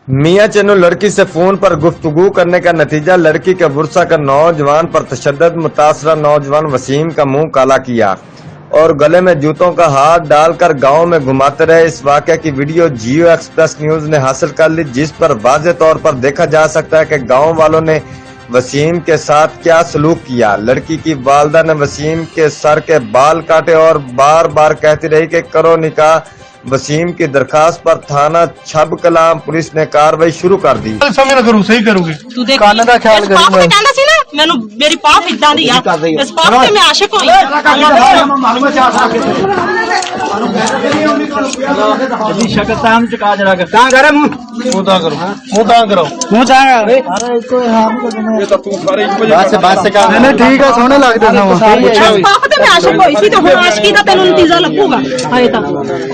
मियां चन्नू लड़की से फोन पर गुफ्तगू करने का नतीजा, लड़की के बुरसा का नौजवान पर तशद्दुद, मुतासरा नौजवान वसीम का मुंह काला किया और गले में जूतों का हाथ डालकर गांव में घुमाते रहे। इस वाकये की वीडियो जियो एक्सप्रेस न्यूज ने हासिल कर ली, जिस पर वाज़ेह तौर पर देखा जा सकता है कि गांव वालों ने वसीम के साथ क्या सलूक किया। लड़की की वालदा ने वसीम के सर के बाल काटे और बार बार कहती रही कि करो निकाह। वसीम की दरखास्त पर थाना छब कलाम पुलिस ने कार्रवाई शुरू कर दी। सही करूंगी तू देख कान दा ख्याल इस पाप करी ते कहंदा सी ना मैनू मेरी पाप इदां दी आ इस पाप ते मैं आशिक होई जी शक्ल ताम चुका जरा कर कहां करे मुंह ता करो मुंह ता अरे इसको हां ये तो तू सारे एक बजे बस का नहीं ठीक है, सोने लगदे ना इस पाप ते मैं आशिक होई सी ते हुन आशिकी दा तैनू नतीजा लगूगा। हाए ता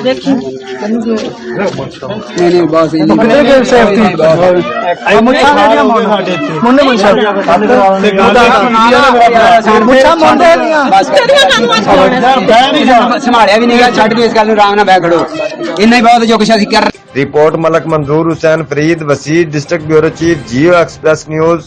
देखी नहीं बस कितने के सेफ्टी आई मुझे मुन्ने मुझे मुझे मुंडे बस तेरियां कानून छोड़ संभालिया भी नहीं गया छड़ के इस गल आराम ना बैठ खड़ो इन्ना ही बहुत जो कुछ असि कर report Malik Manzoor Hussain Farid, Waseed, district bureau chief, Geo Express news.